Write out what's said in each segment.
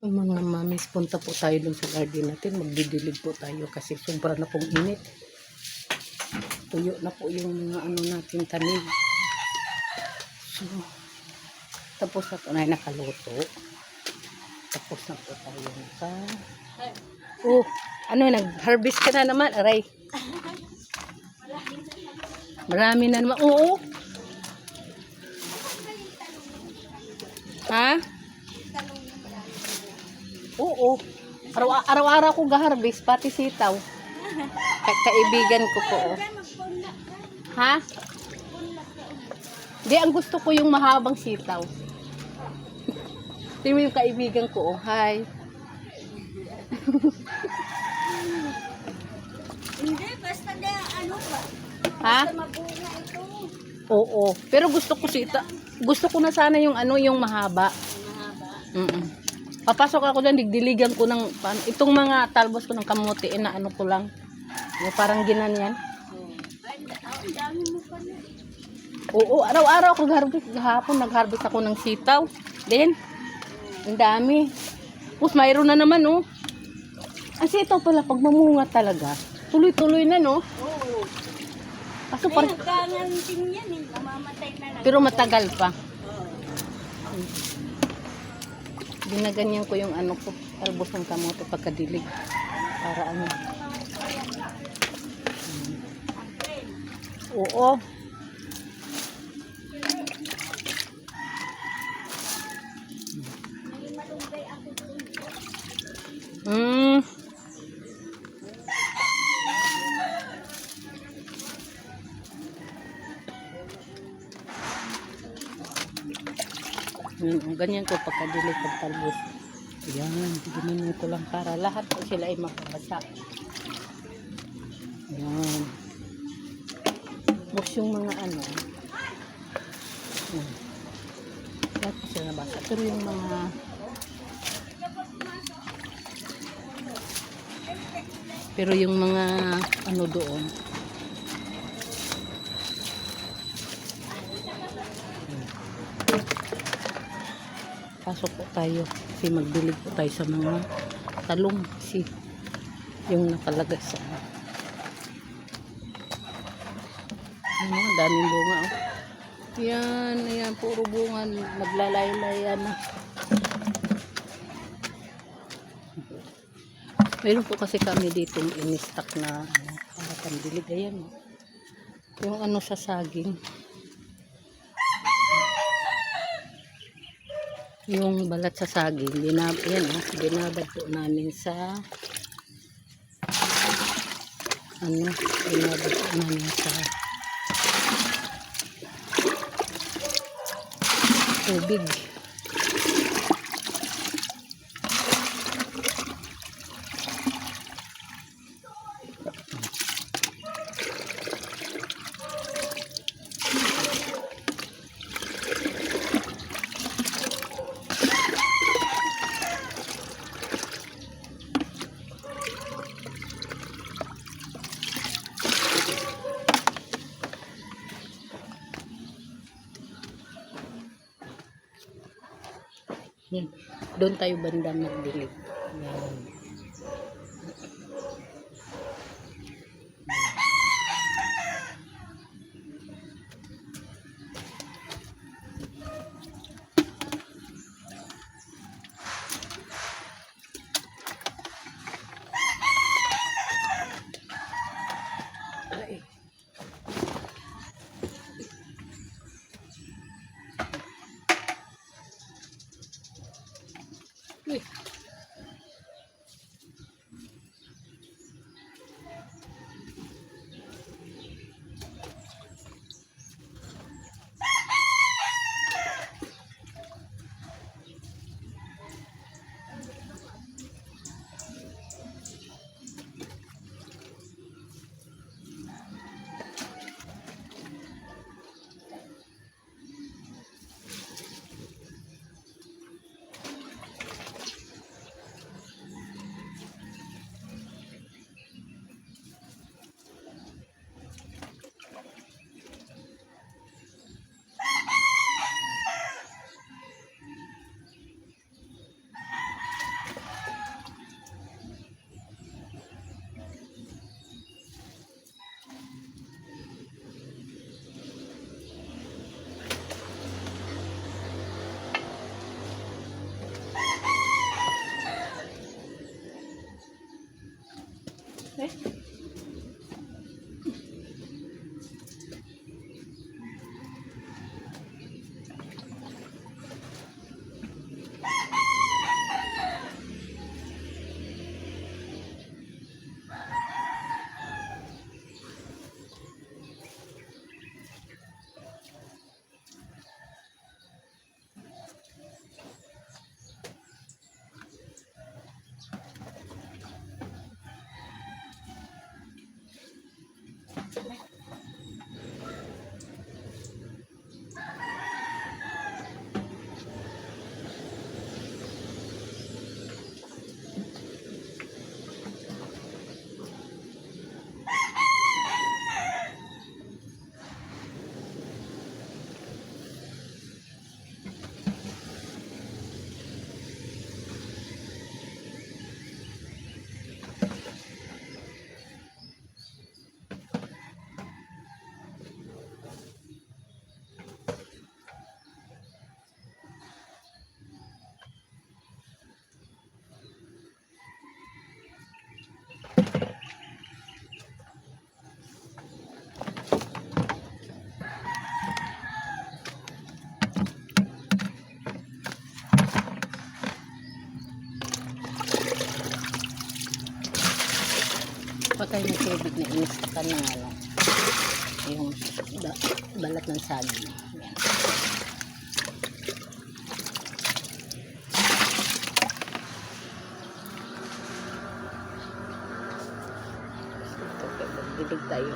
Mga mamis, punta po tayo dun sa garden natin. Magdidilig po tayo kasi sobra na pong init. Tuyo na po yung mga ano natin tanim. So, tapos na po na nakaluto. Tapos na po tayo naka... Oh, ano, nag-harvest ka na naman, aray. Marami na naman. Oo. Ha? Oo. Araw-araw ko ga-harvest, pati sitaw. Kaibigan ko po. Oh. Ha? Di, ang gusto ko yung mahabang sitaw. Tingnan mo yung kaibigan ko. Oh. Hi. Hindi, basta na ano ba? Ha? Basta mabunga ito. Oo. Pero gusto ko gusto ko na sana yung ano, yung mahaba. Mahaba. Papasok ako dyan, digdiligan ko ng itong mga talbos ko ng kamote, na ano ko lang. Yung parang ginanyan. Ay, ang dami mo pa na. Oo, araw-araw ako nag-harvest. Gahapon nag-harvest ako ng sitaw. Then, ang dami. Tapos mayroon na naman, oh. Ang sitaw pala, pag mamunga talaga, tuloy-tuloy na, no? Oo. Kaso Ay, nagkanganting yan eh. Mamamatay na lang. pero matagal pa. Oo. Ginaganyan ko yung ano ko, talbos ng kamote pagkadilig. Para ano. Oo. May malunggay ako dun. Hmm. Ganyan ko pagkadilig pagtalbos. Yan, ganyan ko lang para lahat po sila ay makabasa. Yan. Tapos yung mga ano, yan. Lahat po sila nabasa. Pero yung mga ano doon, pasok po tayo kasi magdilig po tayo sa mga talong kasi yung nakalagay sa ano, daming bunga, oh. Yan, ayan, puro bunga, naglalay-layan na. Meron po kasi kami dito in-stock na ano, para pandilig, ayan, oh. Yung ano sa saging, yung balat sa saging, yan, oh, binabad po namin sa ano, binabad po namin sa tubig. Yan. Doon tayo banda magdilig. Yan. Ay. Uy. Patay ng tubig na inistakan ng ano, yung balat ng saging. Yan. Okay, magdidig tayo.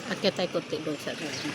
Akyat tayo konti doon sa garden.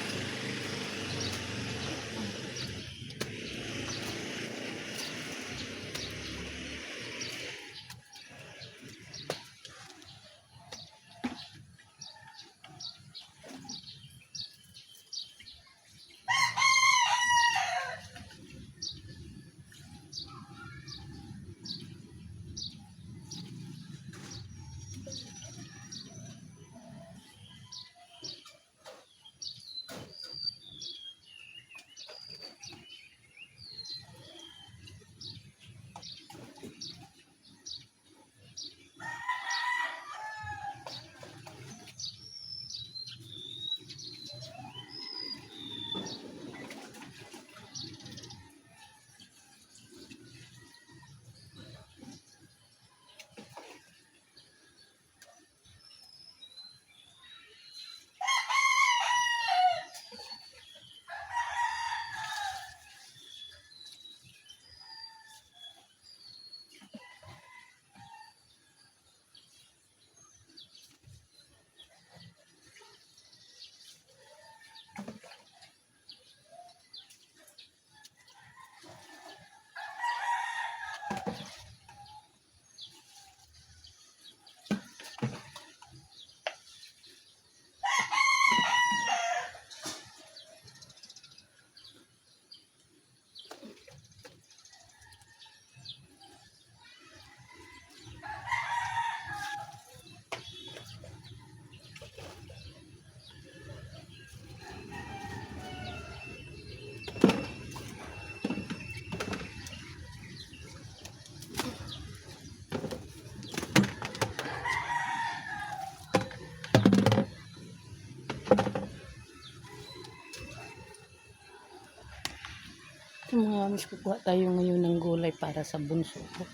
Mga miss, kukuha tayo ngayon ng gulay para sa bunso ko.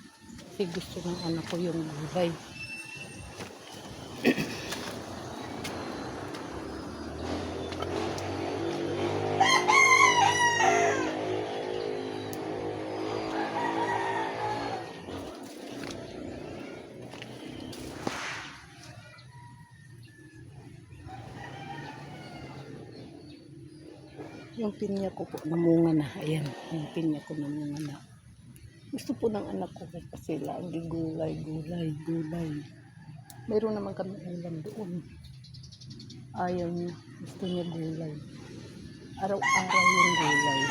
Kasi gusto ng anak ko yung gulay. Yung pinya ko po namunga na. Ayan, yung pinya ko namunga na. Gusto po ng anak ko kasi lagi gulay, gulay, gulay. Meron naman kami ulam doon. Ayaw niya. Gusto niya gulay. Araw-araw yung gulay.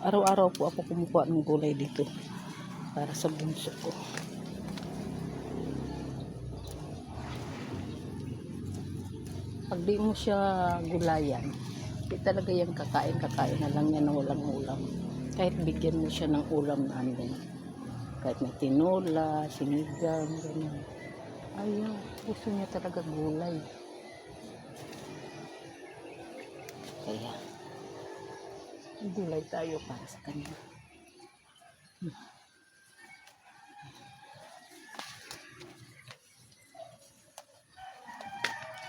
Araw-araw po ako kumukuha ng gulay dito para sa bunso ko. Pag di mo siya gulayan, di talaga yung kakain na lang yan na walang ulam. Kahit bigyan mo siya ng ulam na ano, kahit na tinola, sinigang, gano'n. Ayaw, gusto niya talaga gulay. Kaya, gulay tayo para sa kanya.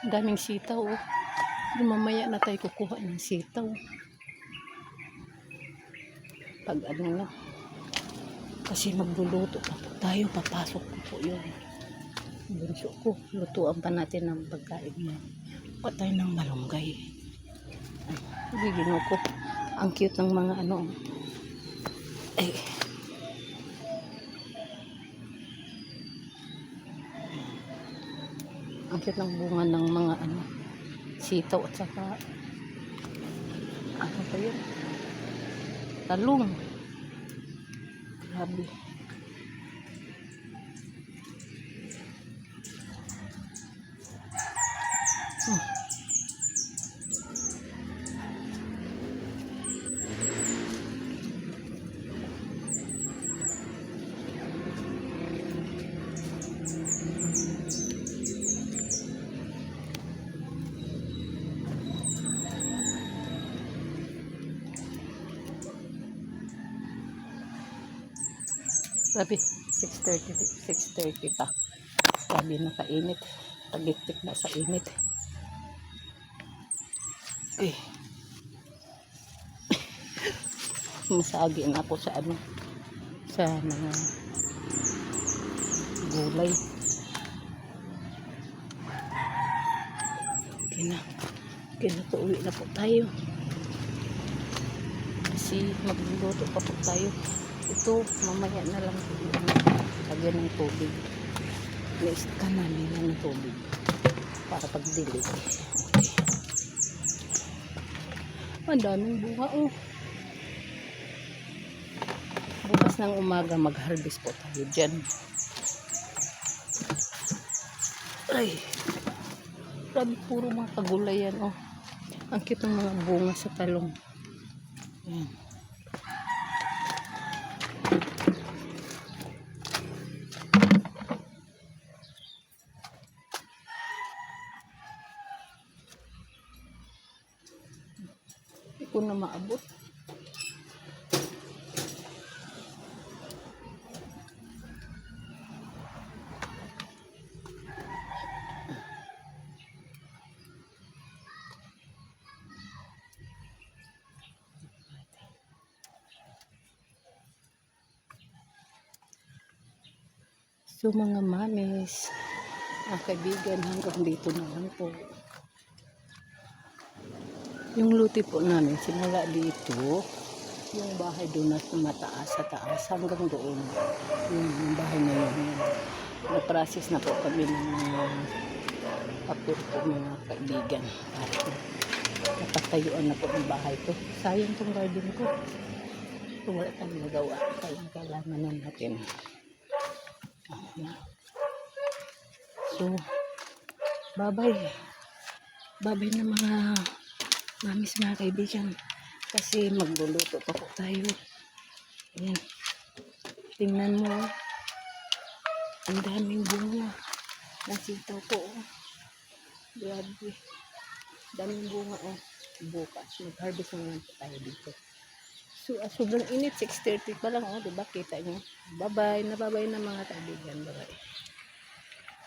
Daming sitaw, oh. Mamaya na tayo kukuha ng sitaw. Pag ano na. Kasi magluluto pa po tayo. Papasok po po yun. Bunso ko. Lutuan pa natin ng pagkain niya. Patay ng malunggay. Ay, gigino ko. Ang cute ng mga ano. Ay. Ang cute ng bunga ng mga ano. Sitaw at saka ano pa yun? Talong. Grabe. Grabe, 6:30 pa. Grabe, nakainit. Tagiktik na sa init. Eh. Masagi na ako sa ano, sa mga gulay. Okay na. Uwi na po tayo. Kasi magluluto pa po tayo. Ito, mamaya na lang lagyan ng tubig. Next ka na nila ng tubig para pagdilig. Okay. Ang daming bunga, oh. Bukas ng umaga mag-harvest po tayo dyan. Ay, grabe, puro mga kagulayan, oh. Ang cute ng mga bunga sa talong. Ayan. Hindi ko na maabot. So mga mamis, mga kaibigan, hanggang dito na lang po. Yung luti po namin, simula dito, yung bahay doon na mataas sa taas, hanggang doon. Yung bahay na yun. Na-process na po kami ng mga papel po mga kaibigan. Para napatayuan na po ang bahay ko. Sayang tong garden ko. Kung wala tayong magawa, kailangan na natin. So, bye-bye. Bye-bye na mga mamis, mga kaibigan. Kasi magluluto pa po tayo. Ayan. Tingnan mo. Ang daming bunga. Nasitaw po. Oh. Grabe. Daming bunga. Oh. Bukas. Mag-harvest naman po tayo dito. So, sobrang init. 6:30 pa lang. Oh, diba? Kita nyo. Bye-bye. Nababay na mga kaibigan. Bye-bye.